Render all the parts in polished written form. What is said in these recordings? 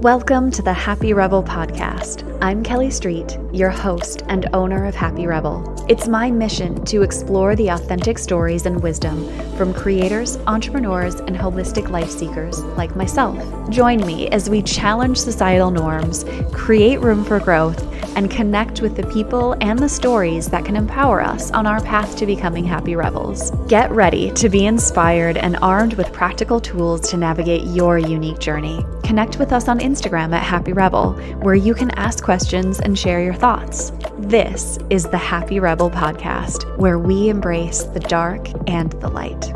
Welcome to the Happy Rebel podcast. I'm Kelly Street, your host and owner of Happy Rebel. It's my mission to explore the authentic stories and wisdom from creators, entrepreneurs, and holistic life seekers like myself. Join me as we challenge societal norms, create room for growth, and connect with the people and the stories that can empower us on our path to becoming happy rebels. Get ready to be inspired and armed with practical tools to navigate your unique journey. Connect with us on Instagram at Happy Rebel, where you can ask questions and share your thoughts. This is the Happy Rebel podcast, where we embrace the dark and the light.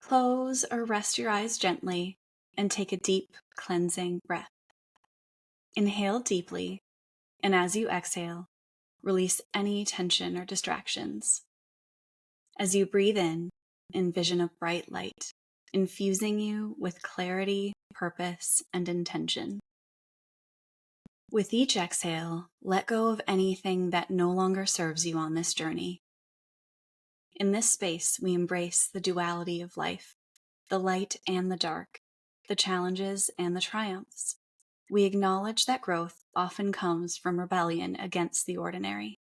Close or rest your eyes gently and take a deep, cleansing breath. Inhale deeply, and as you exhale, release any tension or distractions. As you breathe in, envision a bright light, infusing you with clarity, purpose, and intention. With each exhale, let go of anything that no longer serves you on this journey. In this space, we embrace the duality of life, the light and the dark, the challenges and the triumphs. We acknowledge that growth often comes from rebellion against the ordinary.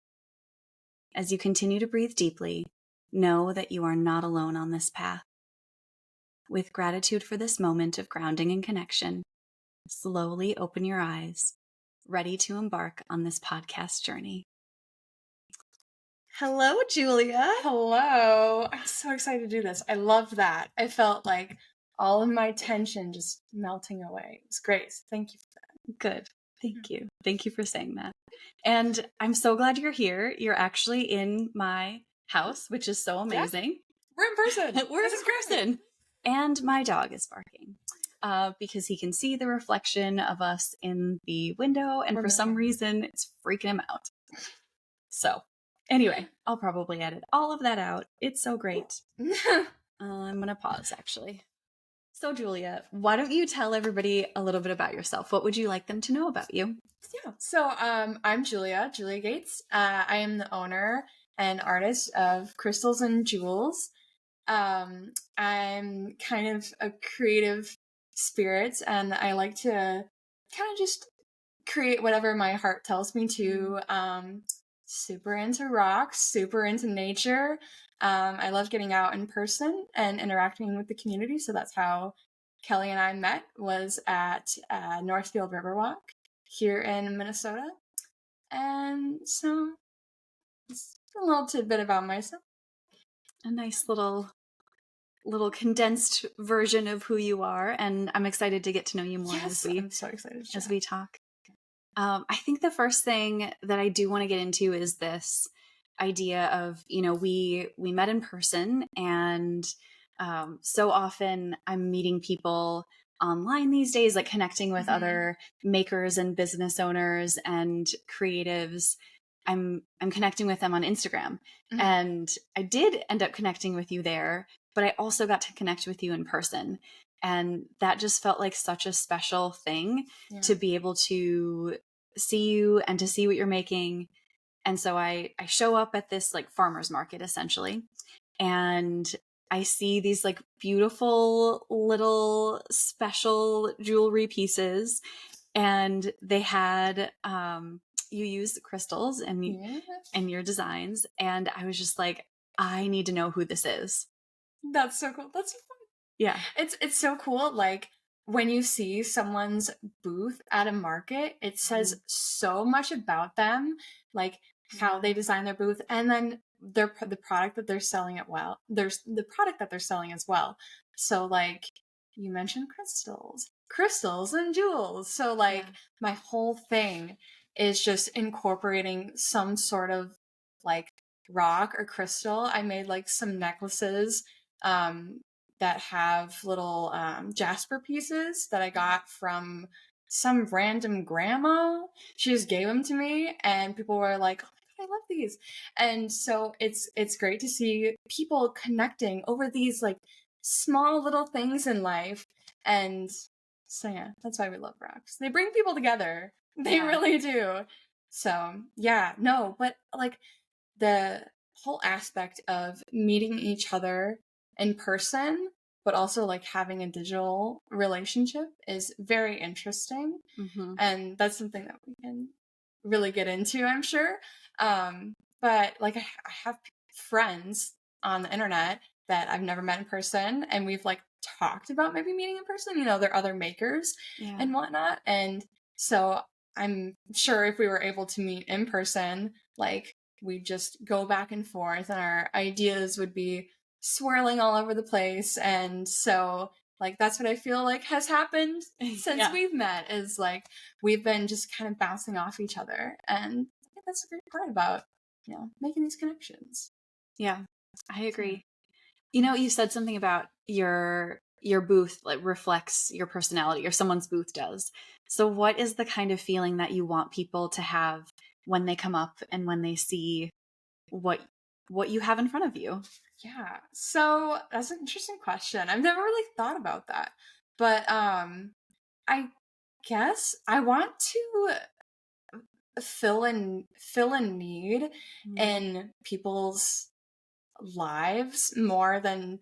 As you continue to breathe deeply, know that you are not alone on this path. With gratitude for this moment of grounding and connection, slowly open your eyes, ready to embark on this podcast journey. Hello, Julia. Hello. I'm so excited to do this. I love that. I felt like all of my tension just melting away. It was great. Thank you for that. Good. Thank you. Thank you for saying that. And I'm so glad you're here. You're actually in my house, which is so amazing. Yeah. We're in person. We're in person. And my dog is barking because he can see the reflection of us in the window. And for some reason, it's freaking him out. So anyway, I'll probably edit all of that out. It's so great. I'm going to pause, actually. So, Julia, why don't you tell everybody a little bit about yourself? What would you like them to know about you? Yeah. So, I'm Julia Gates. I am the owner and artist of CrystalsNJules. I'm kind of a creative spirit, and I like to kind of just create whatever my heart tells me to. Super into rocks, super into nature. I love getting out in person and interacting with the community. So that's how Kelly and I met, was at Northfield Riverwalk here in Minnesota. And so it's a little tidbit about myself. A nice little condensed version of who you are. And I'm excited to get to know you more I'm so excited as we talk. I think the first thing that I do want to get into is this idea of, we met in person, and so often I'm meeting people online these days, like connecting with other makers and business owners and creatives. I'm connecting with them on Instagram, and I did end up connecting with you there, but I also got to connect with you in person. And that just felt like such a special thing to be able to see you and to see what you're making. And so I show up at this like farmer's market essentially, and I see these like beautiful little special jewelry pieces, and they had you used crystals and your designs, and I was just like, I need to know who this is. That's so cool. That's so fun. Yeah. It's so cool. Like when you see someone's booth at a market, it says so much about them, like how they design their booth, and then the product that they're selling there's the product that they're selling as well. So like you mentioned CrystalsNJules. So like my whole thing is just incorporating some sort of like rock or crystal. I made like some necklaces that have little jasper pieces that I got from some random grandma. She just gave them to me, and people were like, "Oh my God, I love these!" And so it's great to see people connecting over these like small little things in life. And so yeah, that's why we love rocks. They bring people together. They really do. So yeah, no, but like the whole aspect of meeting each other in person, but also like having a digital relationship is very interesting. Mm-hmm. And that's something that we can really get into, I'm sure. But like I have friends on the internet that I've never met in person, and we've like talked about maybe meeting in person. You know, they're other makers Yeah. and whatnot, and so I'm sure if we were able to meet in person, like we just go back and forth, and our ideas would be swirling all over the place. And so like that's what I feel like has happened since Yeah. we've met, is like we've been just kind of bouncing off each other, and I think that's a great part about, you know, making these connections. Yeah, I So, agree. You know, you said something about your booth like reflects your personality, or someone's booth does. So what is the kind of feeling that you want people to have when they come up and when they see what you have in front of you? yeah, so that's an interesting question. I've never really thought about that, but I guess I want to fill in need Mm. in people's lives more than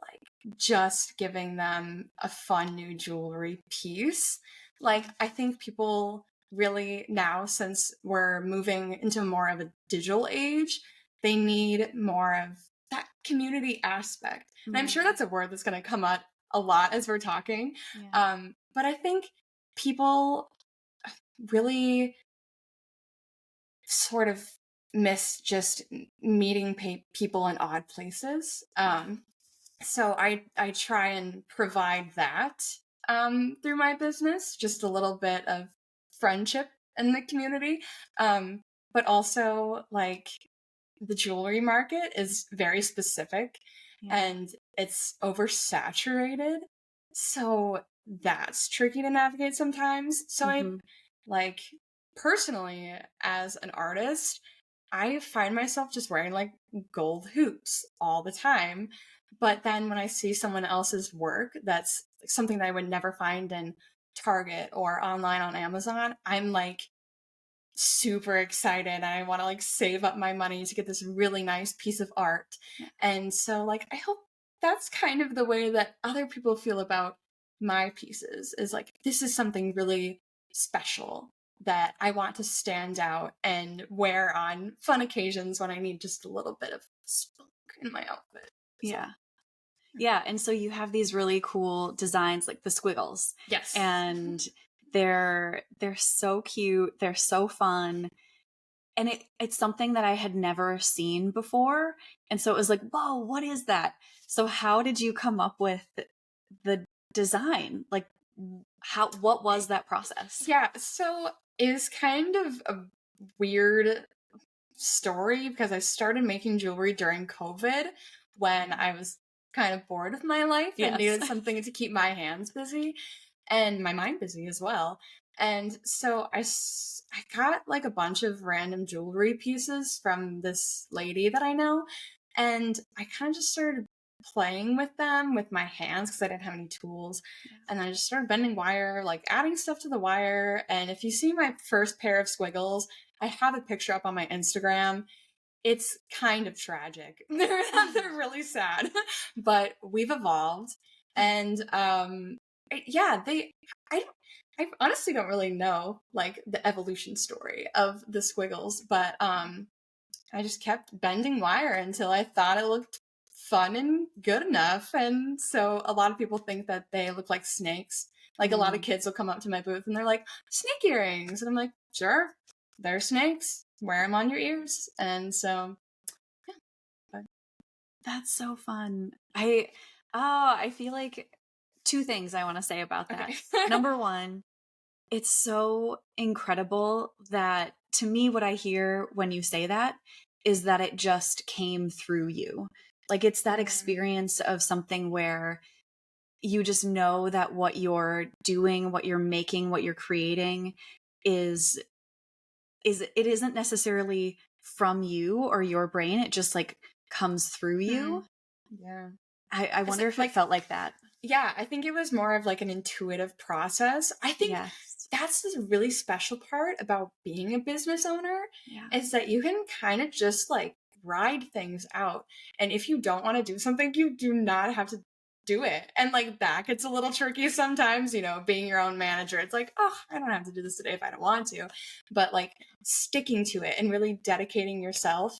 like just giving them a fun new jewelry piece. Like I think people really now, since we're moving into more of a digital age, they need more of that community aspect. And I'm sure Mm. that's a word that's going to come up a lot as we're talking. Yeah. But I think people really sort of miss just meeting people in odd places. So I try and provide that through my business, just a little bit of friendship in the community. Um, but also like the jewelry market is very specific Yeah. and it's oversaturated. So that's tricky to navigate sometimes. So I Mm-hmm. like personally as an artist, I find myself just wearing like gold hoops all the time. But then when I see someone else's work that's something that I would never find in Target or online on Amazon, I'm like super excited and I want to like save up my money to get this really nice piece of art. Yeah. And so like I hope that's kind of the way that other people feel about my pieces, is like this is something really special that I want to stand out and wear on fun occasions when I need just a little bit of spunk in my outfit. So Yeah. Yeah, and so you have these really cool designs like the squiggles. yes. And they're so cute, they're so fun. And it's something that I had never seen before. And so it was like, whoa, what is that? So how did you come up with the design? Like what was that process? Yeah, so it's kind of a weird story because I started making jewelry during COVID when I was kind of bored with my life and Yes. needed something to keep my hands busy and my mind busy as well. And so I got like a bunch of random jewelry pieces from this lady that I know, and I kind of just started playing with them with my hands because I didn't have any tools. Yeah. And I just started bending wire, like adding stuff to the wire. And if you see my first pair of squiggles, I have a picture up on my Instagram. It's kind of tragic. They're really sad, but we've evolved. And yeah, I honestly don't really know like the evolution story of the squiggles, but I just kept bending wire until I thought it looked fun and good enough. And so a lot of people think that they look like snakes. Like a lot of kids will come up to my booth and they're like, snake earrings. And I'm like, sure, they're snakes. Wear them on your ears. And so, yeah. But, That's so fun. I feel like two things I want to say about that. okay. Number one, it's so incredible that to me, what I hear when you say that is that it just came through you. Like it's that experience of something where you just know that what you're doing, what you're making, what you're creating is it isn't necessarily from you or your brain. It just like comes through you. Yeah. I It's wonder if it like, felt like that. yeah, I think it was more of like an intuitive process. I think Yes. that's the really special part about being a business owner, is that you can kind of just like ride things out. And if you don't want to do something, you do not have to do it. And like that gets a little tricky sometimes, you know, being your own manager. It's like, oh, I don't have to do this today if I don't want to. But like sticking to it and really dedicating yourself,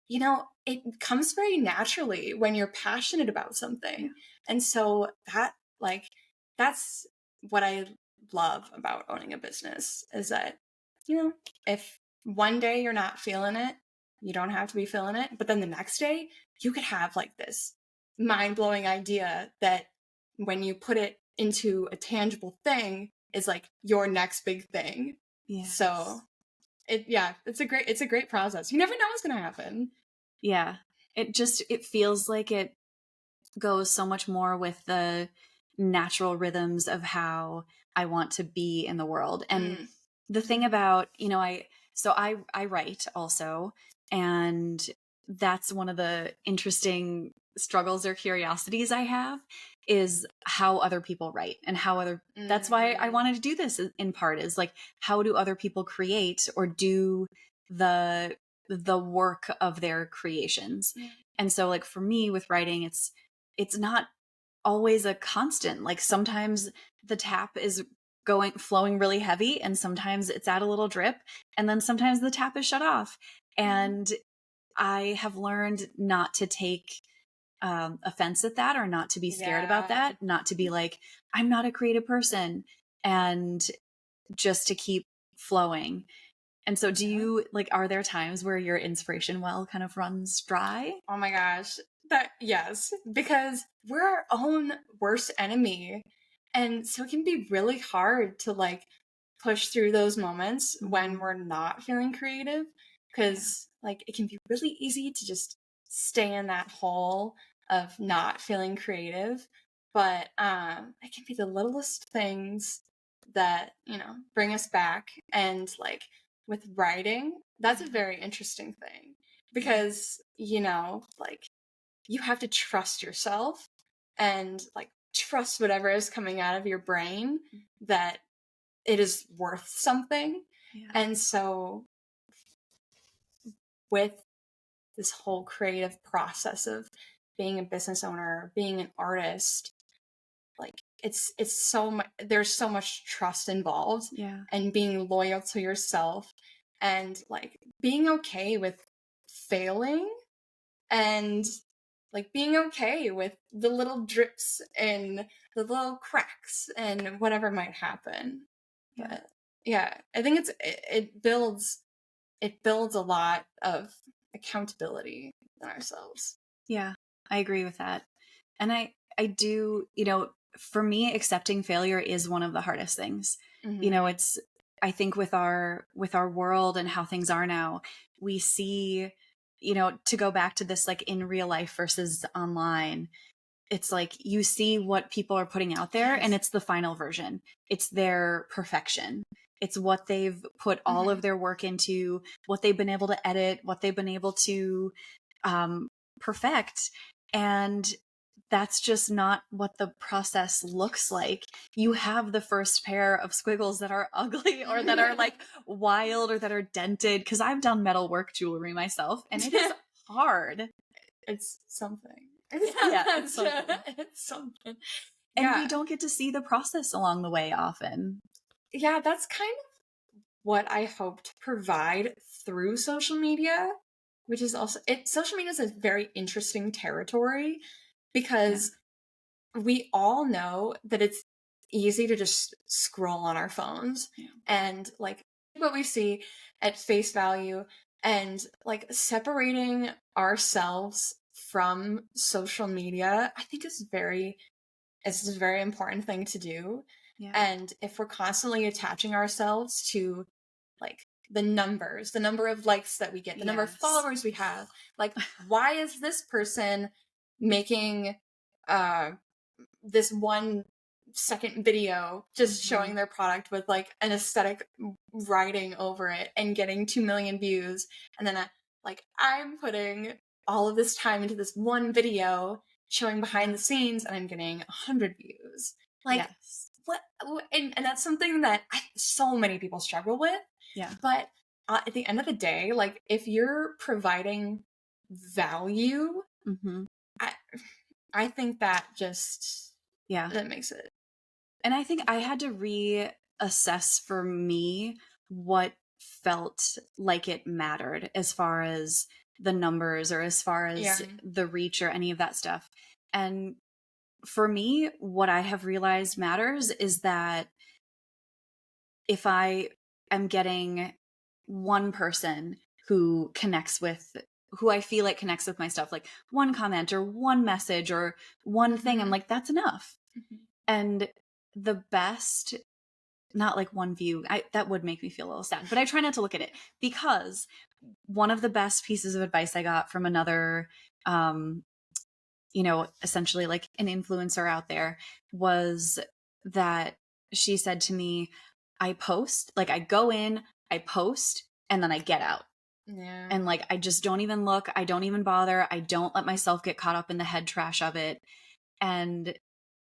you know, it comes very naturally when you're passionate about something. Yeah. And so that, like, that's what I love about owning a business, is that, you know, if one day you're not feeling it, you don't have to be feeling it. But then the next day, you could have like this mind-blowing idea that when you put it into a tangible thing is like your next big thing. Yes. So it's a great process. You never know what's gonna happen. Yeah. It feels like it goes so much more with the natural rhythms of how I want to be in the world. And the thing about, you know, I write also, and that's one of the interesting struggles or curiosities I have, is how other people write and how that's why I wanted to do this in part, is like, how do other people create or do the work of their creations? And so like for me with writing, it's not always a constant. Like sometimes the tap is flowing really heavy, and sometimes it's at a little drip, and then sometimes the tap is shut off. And I have learned not to take offense at that, or not to be scared about that, not to be like, I'm not a creative person, and just to keep flowing. And so do you, like, are there times where your inspiration well kind of runs dry? Oh my gosh. Yes, because we're our own worst enemy. And so it can be really hard to like push through those moments when we're not feeling creative, because like it can be really easy to just stay in that hole of not feeling creative. But it can be the littlest things that, you know, bring us back. And like with writing, that's a very interesting thing, because, you know, like you have to trust yourself and like trust whatever is coming out of your brain, that it is worth something. And so with this whole creative process of being a business owner, being an artist, like it's so much, there's so much trust involved, and being loyal to yourself, and like being okay with failing, and like being okay with the little drips and the little cracks and whatever might happen. But yeah, I think it builds a lot of accountability in ourselves. Yeah, I agree with that. And I do, you know, for me, accepting failure is one of the hardest things. You know, I think with our world and how things are now, we see, you know, to go back to this, like in real life versus online, it's like you see what people are putting out there, and it's the final version. It's their perfection. It's what they've put all of their work into, what they've been able to edit, what they've been able to perfect. And that's just not what the process looks like. You have the first pair of squiggles that are ugly, or that are like wild, or that are dented. Because I've done metalwork jewelry myself, and it is hard. It's something. Yeah, it's something. It's something. And we don't get to see the process along the way often. Yeah, that's kind of what I hope to provide through social media, which is also social media is a very interesting territory, because we all know that it's easy to just scroll on our phones and like what we see at face value, and like separating ourselves from social media, I think is a very important thing to do. And if we're constantly attaching ourselves to like the number of likes that we get, the number of followers we have, like why is this person making this 1-second video just showing their product with like an aesthetic writing over it and getting 2 million views, and then like I'm putting all of this time into this one video showing behind the scenes and I'm getting 100 views. Like and that's something that so many people struggle with. Yeah. But at the end of the day, like, if you're providing value, Mm-hmm. I think that just, Yeah. that makes it. And I think I had to reassess for me what felt like it mattered as far as the numbers or as far as the reach or any of that stuff. And for me, what I have realized matters is that if I am getting one person who connects with, who I feel like connects with my stuff, like one comment or one message or one thing, I'm like, that's enough. And the best, not like one view, that would make me feel a little sad, but I try not to look at it, because one of the best pieces of advice I got from another, essentially like an influencer out there, was that she said to me, I post, like I go in, I post, and then I get out. Yeah. And like, I just don't even look. I don't even bother. I don't let myself get caught up in the head trash of it. And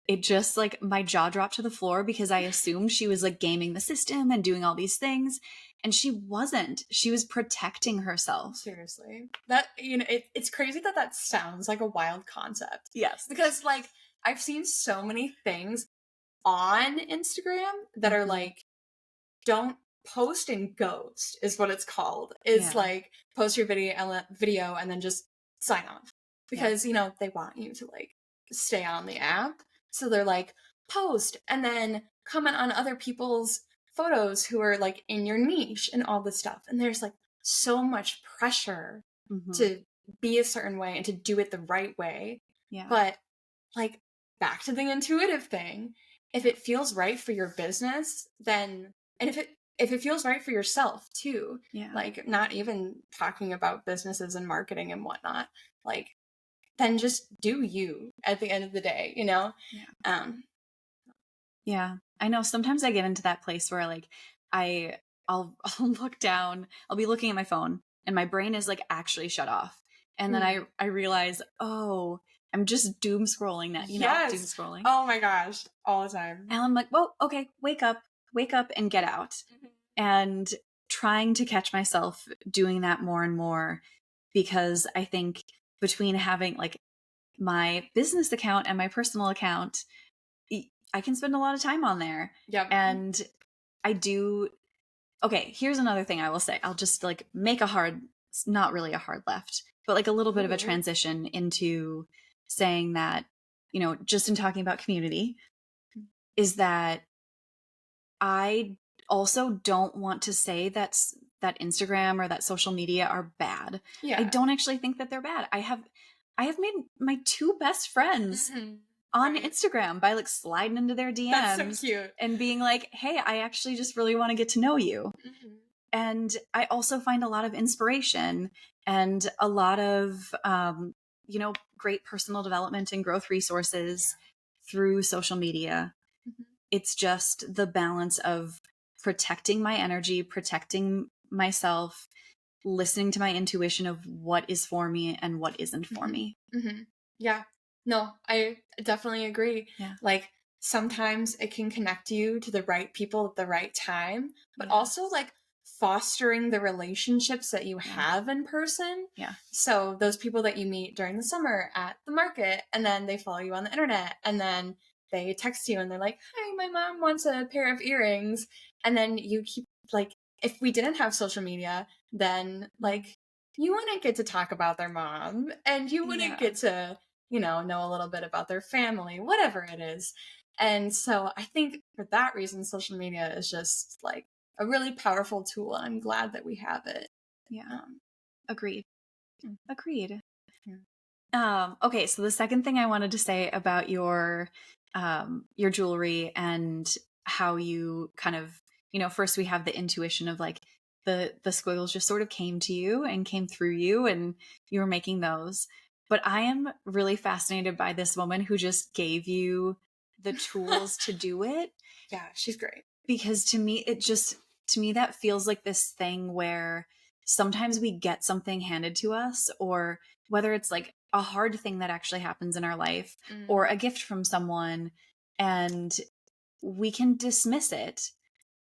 it just, like, my jaw dropped to the floor, because I assumed she was like gaming the system and doing all these things. And she wasn't. She was protecting herself. Seriously. That, it's crazy that sounds like a wild concept. Yes. Because, like, I've seen so many things on Instagram that are like, don't post and ghost is what it's called. It's like, post your video and then just sign off. Because, they want you to, like, stay on the app. So they're like, post and then comment on other people's photos who are like in your niche and all this stuff. And there's like so much pressure to be a certain way and to do it the right way. Yeah. But, like, back to the intuitive thing, if it feels right for your business, then, and if it feels right for yourself too, like, not even talking about businesses and marketing and whatnot, like, then just do you at the end of the day, Yeah. I know sometimes I get into that place where, like, I'll look down, I'll be looking at my phone and my brain is like actually shut off. And then I realize, oh, I'm just doom scrolling that, doom scrolling. Oh my gosh. All the time. And I'm like, well, okay, wake up and get out. And trying to catch myself doing that more and more, because I think between having like my business account and my personal account, I can spend a lot of time on there. Yep. And I do. Okay, here's another thing I will say. I'll just like make not really a hard left, but like a little bit of a transition into saying that, just in talking about community, is that I also don't want to say that Instagram or that social media are bad. Yeah. I don't actually think that they're bad. I have made my two best friends on Instagram by like sliding into their DMs. That's so cute. And being like, hey, I actually just really want to get to know you. And I also find a lot of inspiration and a lot of, great personal development and growth resources through social media. It's just the balance of protecting my energy, protecting myself, listening to my intuition of what is for me and what isn't for me. Yeah. No, I definitely agree. Yeah. Like, sometimes it can connect you to the right people at the right time, but also like fostering the relationships that you have in person. Yeah. So those people that you meet during the summer at the market, and then they follow you on the internet, and then they text you and they're like, hi, my mom wants a pair of earrings. And then you keep, like, if we didn't have social media, then like, you wouldn't get to talk about their mom, and you wouldn't get to, know a little bit about their family, whatever it is. And so I think for that reason, social media is just like a really powerful tool. And I'm glad that we have it. Yeah. Agreed. Okay. So the second thing I wanted to say about your jewelry and how you kind of, first we have the intuition of like the squiggles just sort of came to you and came through you and you were making those. But I am really fascinated by this woman who just gave you the tools to do it. Yeah, she's great. Because to me, that feels like this thing where sometimes we get something handed to us, or whether it's like a hard thing that actually happens in our life or a gift from someone, and we can dismiss it.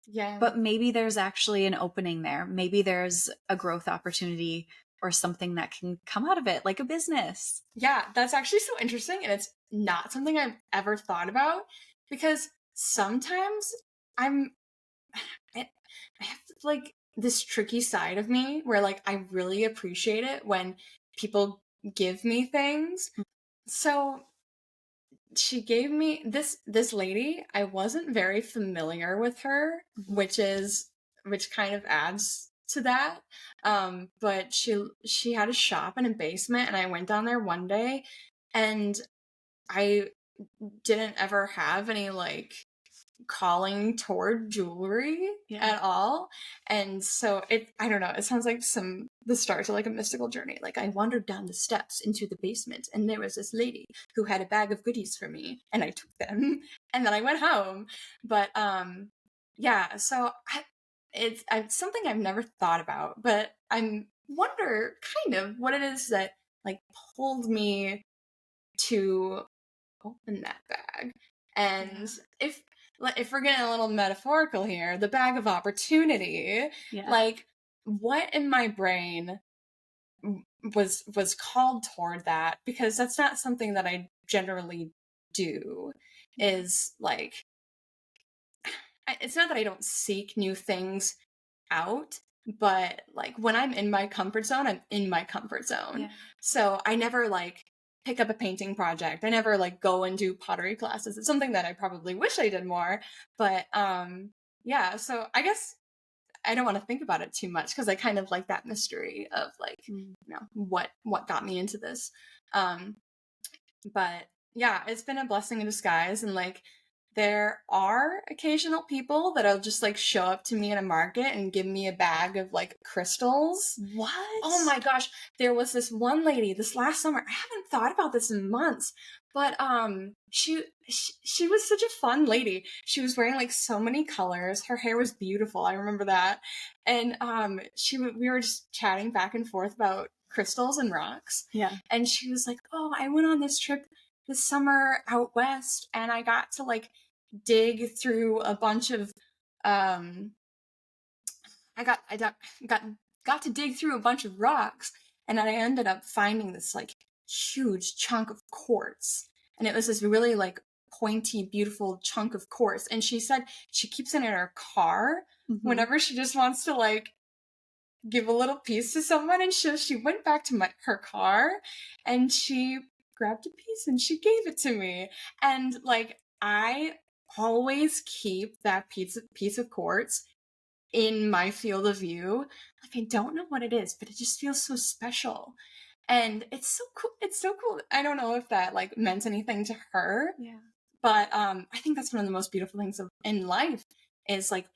Yeah. But maybe there's actually an opening there. Maybe there's a growth opportunity or something that can come out of it, like a business. Yeah, that's actually so interesting. And it's not something I've ever thought about, because sometimes I'm, I have like this tricky side of me where like I really appreciate it when people give me things. So she gave me this lady. I wasn't very familiar with her, which kind of adds to that. But she had a shop in a basement, and I went down there one day, and I didn't ever have any like calling toward jewelry at all. And so I don't know, it sounds like the start of like a mystical journey. Like I wandered down the steps into the basement, and there was this lady who had a bag of goodies for me, and I took them and then I went home. But yeah, so it's something I've never thought about, but I'm wonder kind of what it is that like pulled me to open that bag. And if we're getting a little metaphorical here, the bag of opportunity, like what in my brain was called toward that, because that's not something that I generally do, is like, it's not that I don't seek new things out, but like when I'm in my comfort zone, I'm in my comfort zone. So I never like pick up a painting project. I never like go and do pottery classes. It's something that I probably wish I did more. But yeah, so I guess I don't want to think about it too much, because I kind of like that mystery of like, you know, what got me into this. But yeah, it's been a blessing in disguise. And like there are occasional people that'll just like show up to me in a market and give me a bag of like crystals. What? Oh my gosh. There was this one lady this last summer. I haven't thought about this in months, but she was such a fun lady. She was wearing like so many colors. Her hair was beautiful. I remember that. And we were just chatting back and forth about crystals and rocks. And she was like, "Oh, I went on this trip this summer out west, and I got to like dig through a bunch of I got to dig through a bunch of rocks, and then I ended up finding this like huge chunk of quartz, and it was this really like pointy, beautiful chunk of quartz." And she said she keeps it in her car whenever she just wants to like give a little piece to someone. And she went back to her car, and she grabbed a piece and she gave it to me. And like I always keep that piece of quartz in my field of view. Like I don't know what it is, but it just feels so special. And it's so cool. It's so cool. I don't know if that like meant anything to her. But I think that's one of the most beautiful things in life, is like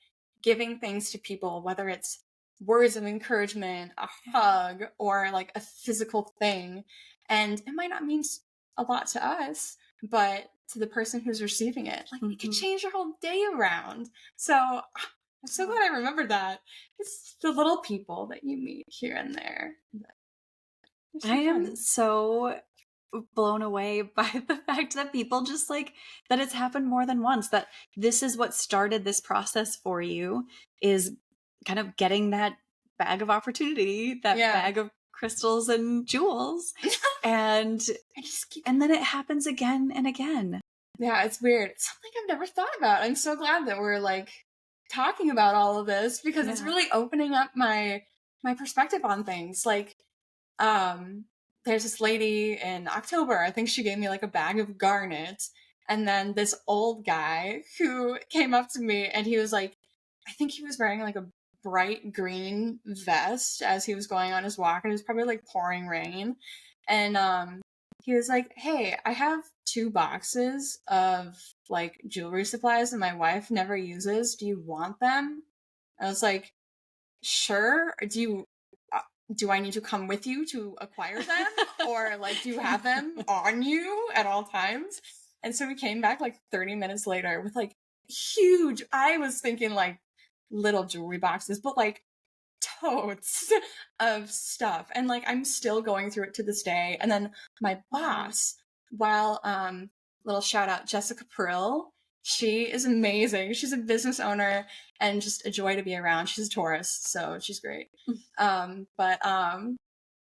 giving things to people, whether it's words of encouragement, a hug, or like a physical thing. And it might not mean a lot to us, but to the person who's receiving it, like it could change your whole day around. So I'm so glad I remembered that. It's the little people that you meet here and there. I am so blown away by the fact that people just like that it's happened more than once, that this is what started this process for you, is kind of getting that bag of opportunity, that bag of crystals and jewels. And then it happens again and again. Yeah, it's weird. It's something I've never thought about. I'm so glad that we're like talking about all of this, because it's really opening up my perspective on things. Like there's this lady in October, I think she gave me like a bag of garnet. And then this old guy who came up to me, and he was like, I think he was wearing like a bright green vest as he was going on his walk, and it was probably like pouring rain. And he was like, "Hey, I have 2 boxes of like jewelry supplies that my wife never uses. Do you want them?" I was like, "Sure. Do I need to come with you to acquire them? Or like, do you have them on you at all times?" And so we came back like 30 minutes later with like huge, I was thinking like little jewelry boxes, but like totes of stuff. And like I'm still going through it to this day. And then my boss, while little shout out, Jessica Prill, She is amazing. She's a business owner and just a joy to be around. She's a Taurus, so she's great.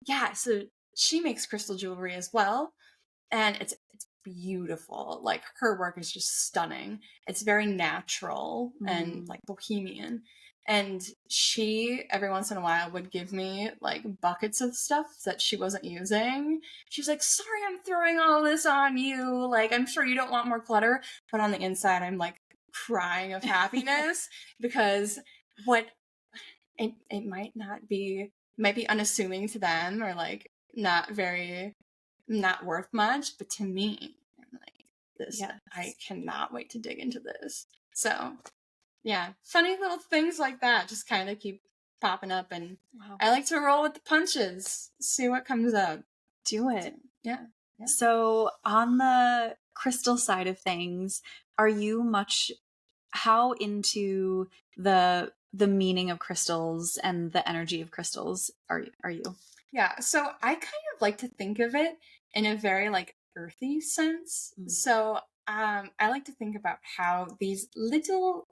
Yeah, so she makes crystal jewelry as well, and it's beautiful. Like her work is just stunning. It's very natural and like bohemian. And she every once in a while would give me like buckets of stuff that she wasn't using. She's like, "Sorry, I'm throwing all this on you. Like, I'm sure you don't want more clutter." But on the inside, I'm like crying of happiness because what it might not be, might be unassuming to them or like not worth much, but to me, I'm like, this, Yes. I cannot wait to dig into this. So yeah, funny little things like that just kind of keep popping up, and Wow. I like to roll with the punches, see what comes up. Do it. Yeah. So on the crystal side of things, are you how into the meaning of crystals and the energy of crystals are you? Yeah, so I kind of like to think of it in a very like earthy sense. So I like to think about how these little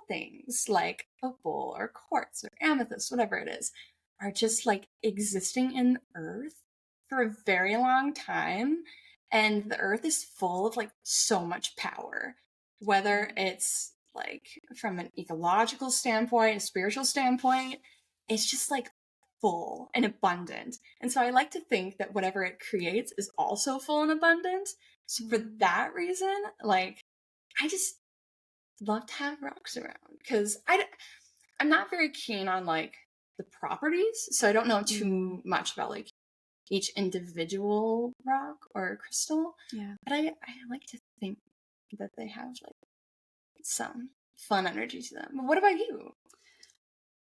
things like opal or quartz or amethyst, whatever it is, are just like existing in the earth for a very long time. And the earth is full of like so much power, whether it's like from an ecological standpoint, a spiritual standpoint, it's just like full and abundant. And so I like to think that whatever it creates is also full and abundant. So for that reason, like, I just love to have rocks around because I'm not very keen on like the properties. So I don't know too much about like each individual rock or crystal. Yeah. But I like to think that they have like some fun energy to them. But what about you?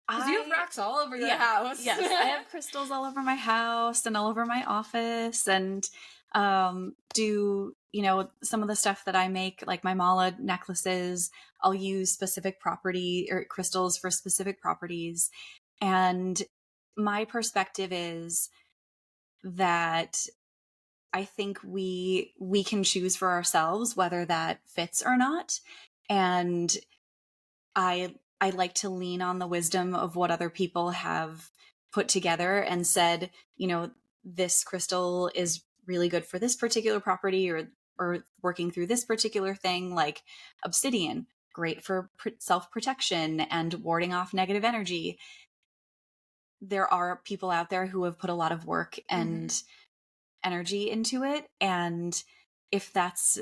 Because you have rocks all over your house. Yes, I have crystals all over my house and all over my office, and do some of the stuff that I make, like my mala necklaces. I'll use specific property or crystals for specific properties, and my perspective is that I think we can choose for ourselves whether that fits or not, and I like to lean on the wisdom of what other people have put together and said, this crystal is really good for this particular property, or working through this particular thing, like obsidian, great for self-protection and warding off negative energy. There are people out there who have put a lot of work and energy into it. And if that's,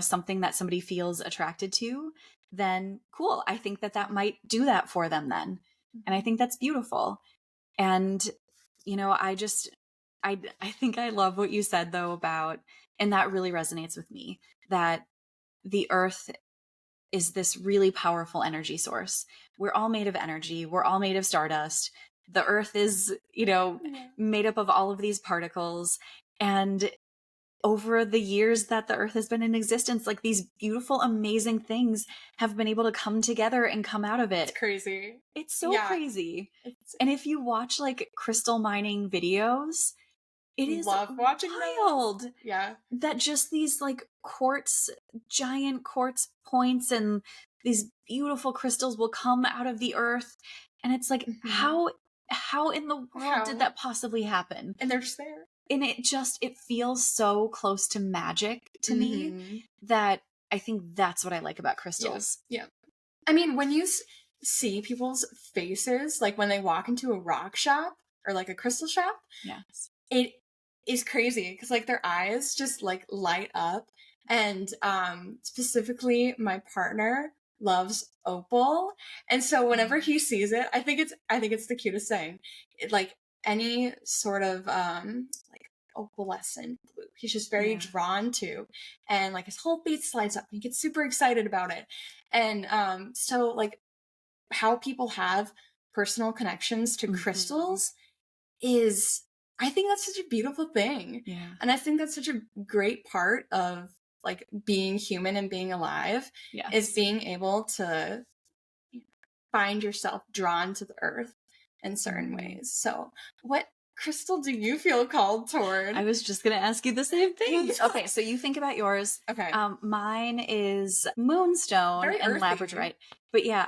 something that somebody feels attracted to, then cool. I think that might do that for them then. And I think that's beautiful. And, I think I love what you said though about, and that really resonates with me, that the earth is this really powerful energy source. We're all made of energy. We're all made of stardust. The earth is, made up of all of these particles. And over the years that the earth has been in existence, like these beautiful, amazing things have been able to come together and come out of it. It's crazy. It's so crazy. And if you watch like crystal mining videos, it is watching wild. Those. Yeah. That just these like giant quartz points and these beautiful crystals will come out of the earth. And it's like, how in the world did that possibly happen? And they're just there. And it feels so close to magic to me that I think that's what I like about crystals. Yeah. I mean, when you see people's faces, like when they walk into a rock shop or like a crystal shop, yes, it is crazy because like their eyes just like light up. And specifically my partner loves opal, and so whenever he sees it, I think it's the cutest thing. Like any sort of like opalescent blue, he's just very drawn to, and like his whole face slides up and he gets super excited about it. And so like how people have personal connections to crystals is, I think that's such a beautiful thing. Yeah. And I think that's such a great part of like being human and being alive, is being able to find yourself drawn to the earth in certain ways. So what crystal do you feel called toward? I was just going to ask you the same thing. Okay, so you think about yours. Okay. Mine is moonstone Very and earthy. labradorite. But yeah,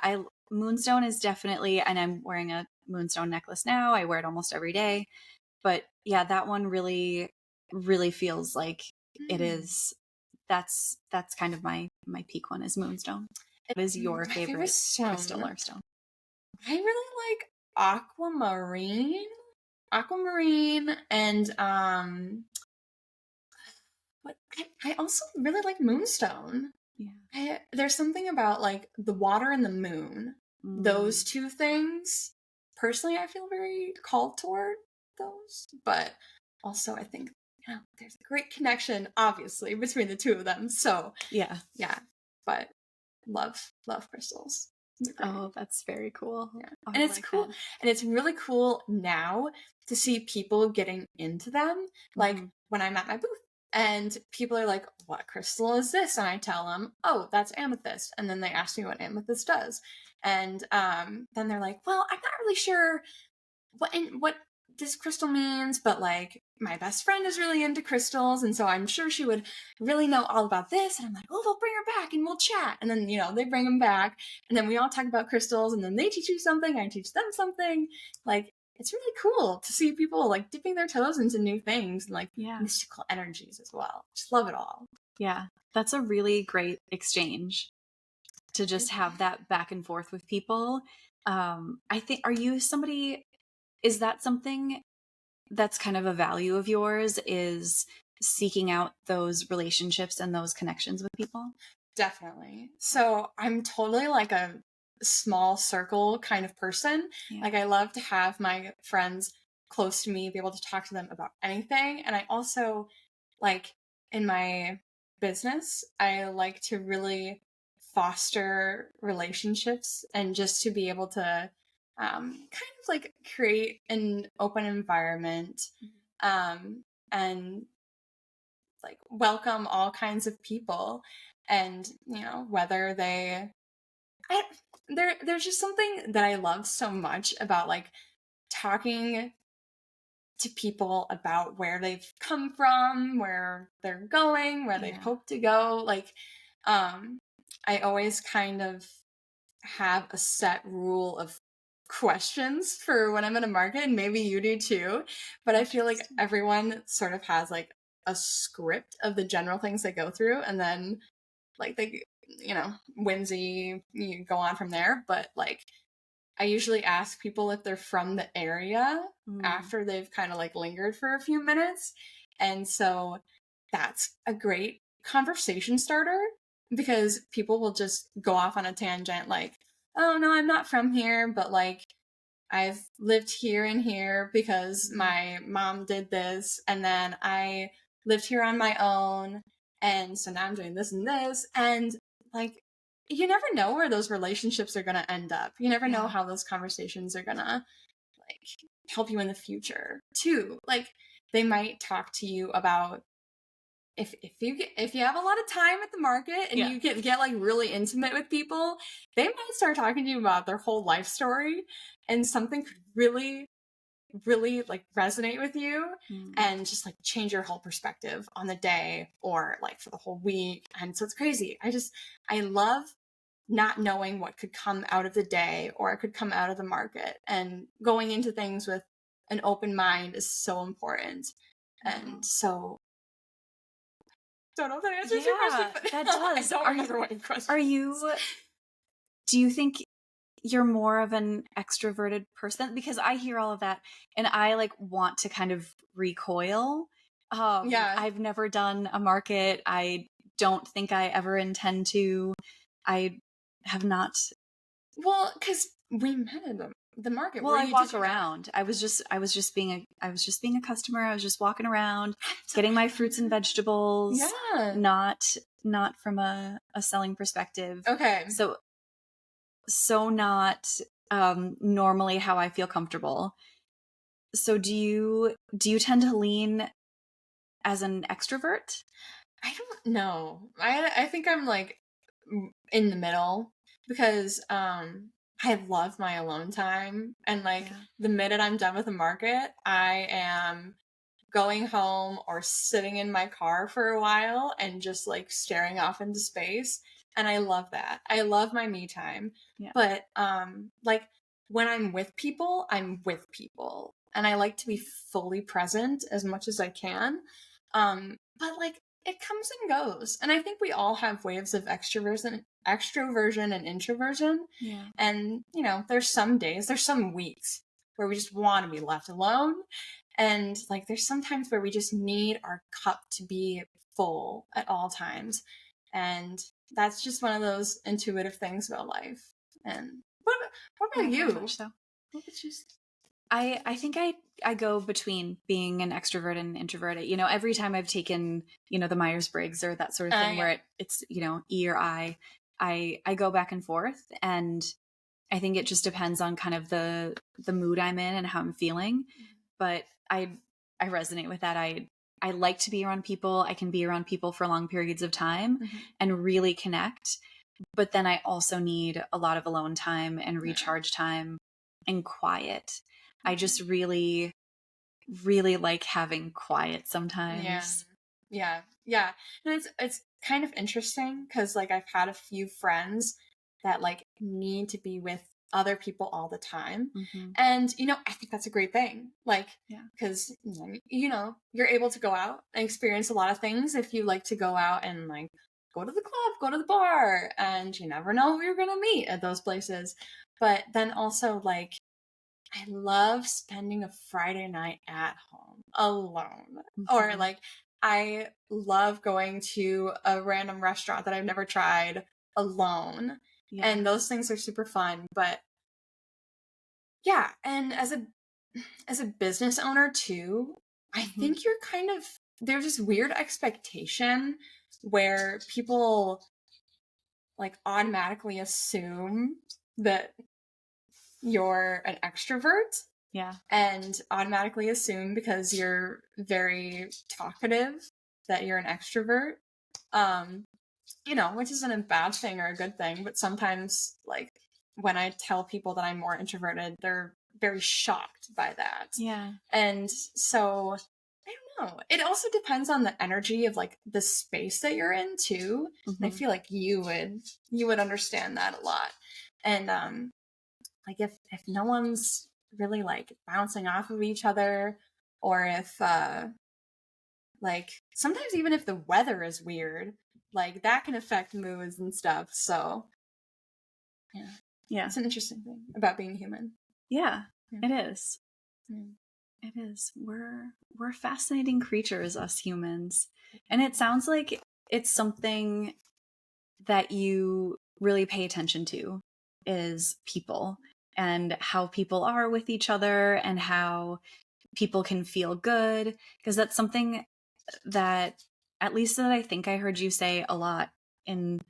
moonstone is definitely, and I'm wearing a moonstone necklace now. I wear it almost every day. But yeah, that one really, really feels like it is. That's kind of my peak one is moonstone. What is your My favorite stone. crystal or stone? I really like aquamarine, and what I also really like moonstone. Yeah. There's something about like the water and the moon. Those two things, personally, I feel very called toward those. But also, I think there's a great connection, obviously, between the two of them. So Yeah. But love crystals. Oh, that's very cool. Yeah. Oh, And it's like cool. that. And it's really cool now to see people getting into them. Like when I'm at my booth and people are like, what crystal is this? And I tell them, oh, that's amethyst. And then they ask me what amethyst does. And then they're like, well, I'm not really sure what this crystal means, but like my best friend is really into crystals, and so I'm sure she would really know all about this. And I'm like, oh, we'll bring her back and we'll chat. And then they bring them back, and then we all talk about crystals, and then they teach you something, I teach them something. Like it's really cool to see people like dipping their toes into new things and like mystical energies as well. Just love it all. Yeah, that's a really great exchange to just have that back and forth with people. I think, is that something that's kind of a value of yours, is seeking out those relationships and those connections with people? Definitely. So I'm totally like a small circle kind of person. Yeah. Like I love to have my friends close to me, be able to talk to them about anything. And I also like in my business, I like to really foster relationships and just to be able to kind of like create an open environment and like welcome all kinds of people. And whether there's just something that I love so much about like talking to people about where they've come from, where they're going, where they hope to go. Like I always kind of have a set rule of questions for when I'm in a market, and maybe you do too, but I feel like everyone sort of has like a script of the general things they go through, and then like they whimsy, you go on from there. But like I usually ask people if they're from the area after they've kind of like lingered for a few minutes, and so that's a great conversation starter because people will just go off on a tangent like, oh no, I'm not from here, but like I've lived here and here because my mom did this, and then I lived here on my own, and so now I'm doing this and this. And like you never know where those relationships are going to end up. You never know how those conversations are going to like help you in the future too. Like they might talk to you about if you have a lot of time at the market and you get like really intimate with people, they might start talking to you about their whole life story, and something could really like resonate with you and just like change your whole perspective on the day or like for the whole week. And so it's crazy. I love not knowing what could come out of the day or it could come out of the market, and going into things with an open mind is so important. And so don't know if that answers your question, but that does. I don't remember what your question do you think you're more of an extroverted person? Because I hear all of that and I like want to kind of recoil. I've never done a market. I don't think I ever intend to. I have not. Well, because we met at the market. Well, I walk around. I was just being a customer. I was just walking around, getting my fruits and vegetables. Yeah. Not from a selling perspective. Okay. So not normally how I feel comfortable. So do you tend to lean as an extrovert? I don't know. I think I'm like in the middle because I love my alone time. And like Yeah. the minute I'm done with the market, I am going home or sitting in my car for a while and just like staring off into space. And I love that. I love my me time. Yeah. But like when I'm with people, I'm with people. And I like to be fully present as much as I can. But like it comes and goes. And I think we all have waves of extroversion and introversion. Yeah. And, you know, there's some days, there's some weeks where we just want to be left alone. And like there's sometimes where we just need our cup to be full at all times. And that's just one of those intuitive things about life. And what Yeah, about very you? much so. What would you I think I go between being an extrovert and introverted. You know, every time I've taken, you know, the Myers-Briggs or that sort of thing yeah. where it's, you know, E or I go back and forth, and I think it just depends on kind of the mood I'm in and how I'm feeling. But I resonate with that. I like to be around people. I can be around people for long periods of time and really connect. But then I also need a lot of alone time and recharge time and quiet. I just really, really like having quiet Yeah. sometimes. Yeah. Yeah. And it's kind of interesting because like I've had a few friends that like need to be with other people all the time. Mm-hmm. And you know, I think that's a great thing. Like Yeah. because you know, you're able to go out and experience a lot of things if you like to go out and like go to the club, go to the bar, and you never know who you're going to meet at those places. But then also like I love spending a Friday night at home alone. Or Mm-hmm. like I love going to a random restaurant that I've never tried alone. Yeah. And those things are super fun. But yeah, and as a business owner too, I think you're kind of there's this weird expectation where people like automatically assume that you're an extrovert Yeah. and automatically assume because you're very talkative that you're an extrovert. You know, which isn't a bad thing or a good thing, but sometimes like when I tell people that I'm more introverted, they're very shocked by that. Yeah. And so I don't know. It also depends on the energy of like the space that you're in too. And I feel like you would understand that a lot. And like if no one's really like bouncing off of each other, or if like sometimes even if the weather is weird, like that can affect moods and stuff. So yeah, Yeah. it's an interesting thing about being human. Yeah. Yeah. It is. Yeah. It is. We're fascinating creatures, us humans. And it sounds like it's something that you really pay attention to is people and how people are with each other and how people can feel good, because that's something that at least that I think I heard you say a lot in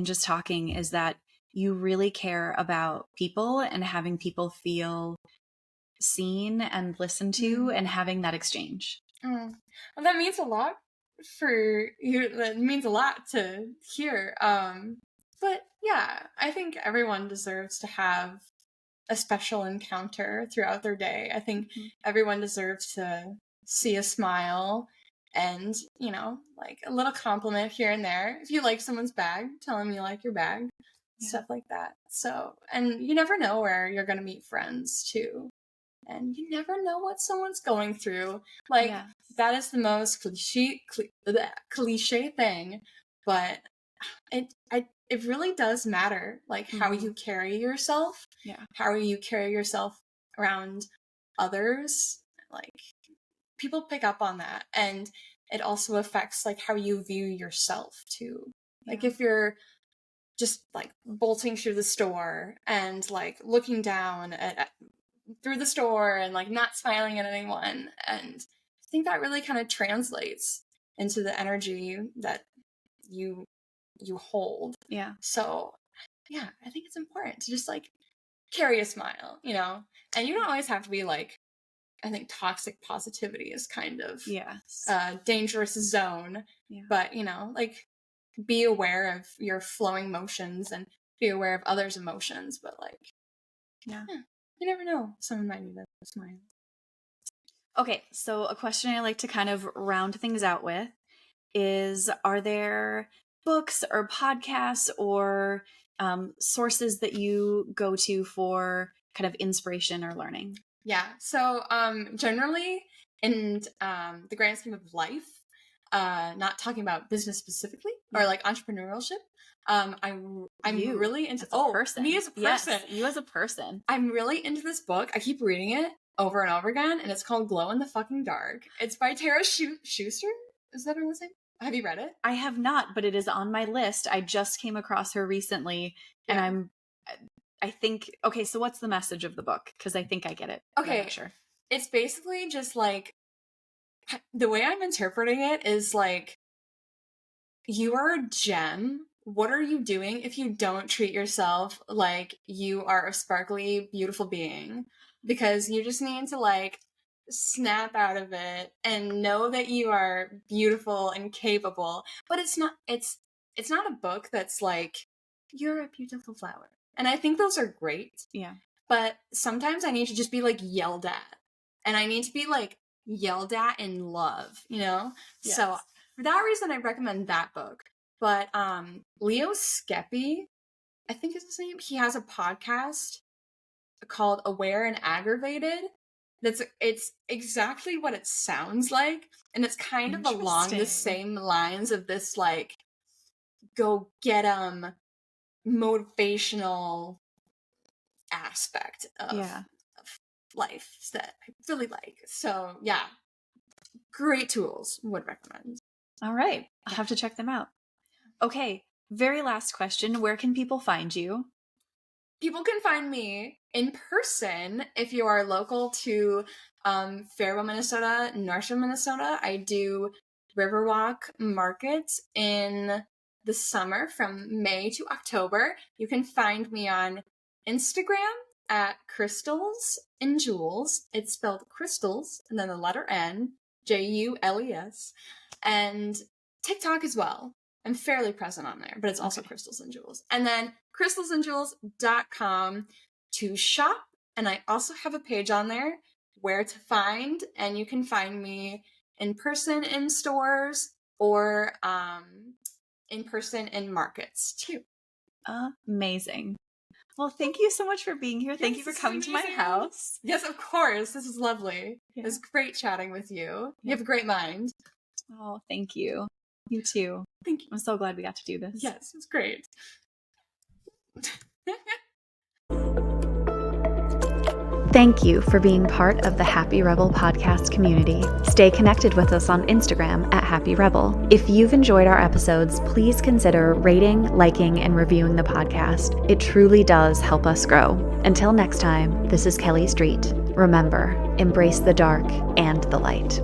just talking, is that you really care about people and having people feel seen and listened to and having that exchange. Oh, well, that means a lot for you. That means a lot to hear. But yeah, I think everyone deserves to have a special encounter throughout their day. I think everyone deserves to see a smile and, you know, like a little compliment here and there. If you like someone's bag, tell them you like your bag, stuff like that. So, and you never know where you're going to meet friends too. And you never know what someone's going through. Like, that is the most cliche thing, but it really does matter, like how you carry yourself, how you carry yourself around others. Like people pick up on that, and it also affects like how you view yourself too. Like if you're just like bolting through the store and like looking down at through the store and like not smiling at anyone, and I think that really kind of translates into the energy that you hold. Yeah. So yeah, I think it's important to just like carry a smile, you know? And you don't always have to be like, I think toxic positivity is kind of a dangerous zone. But, you know, like be aware of your flowing motions and be aware of others' emotions, but like Yeah. You never know. Someone might need that smile. Okay, so a question I like to kind of round things out with is, are there books or podcasts or sources that you go to for kind of inspiration or learning? Yeah. So generally in the grand scheme of life, not talking about business specifically or like entrepreneurship, I'm really into person. me as a person. Yes, you as a person. I'm really into this book. I keep reading it over and over again, and it's called Glow in the Fucking Dark. It's by Tara Schuster. Is that her name? Have you read it? I have not, but it is on my list. I just came across her recently, and I think, okay, so what's the message of the book? Because I think I get it. Okay, sure. It's basically just like, the way I'm interpreting it is like, you are a gem. What are you doing if you don't treat yourself like you are a sparkly, beautiful being? Because you just need to like snap out of it and know that you are beautiful and capable. But it's not a book that's like, you're a beautiful flower. And I think those are great. Yeah. But sometimes I need to just be like yelled at. And I need to be like yelled at in love, you know? Yes. So for that reason, I recommend that book. But Leo Skeppy, I think is his name. He has a podcast called Aware and Aggravated. It's exactly what it sounds like, and it's kind of along the same lines of this like go get 'em motivational aspect of life that I really like. So yeah, great tools, would recommend. All right, I'll have to check them out. Okay, very last question. Where can people find you? People can find me in person if you are local to Faribault, Minnesota, Northern Minnesota. I do Riverwalk markets in the summer from May to October. You can find me on Instagram at CrystalsNJules. It's spelled crystals and then the letter N, Jules, and TikTok as well. I'm fairly present on there, but it's also CrystalsNJules. And then CrystalsNJules.com to shop. And I also have a page on there where to find, and you can find me in person in stores or in person in markets too. Amazing. Well, thank you so much for being here. Thank you for coming to my house. Yes, of course. This is lovely. Yeah. It was great chatting with you. You have a great mind. Oh, thank you. You too. Thank you. I'm so glad we got to do this. Yes, it's great. Thank you for being part of the Happy Rebel podcast community. Stay connected with us on Instagram at Happy Rebel. If you've enjoyed our episodes, please consider rating, liking, and reviewing the podcast. It truly does help us grow. Until next time, this is Kelly Street. Remember, embrace the dark and the light.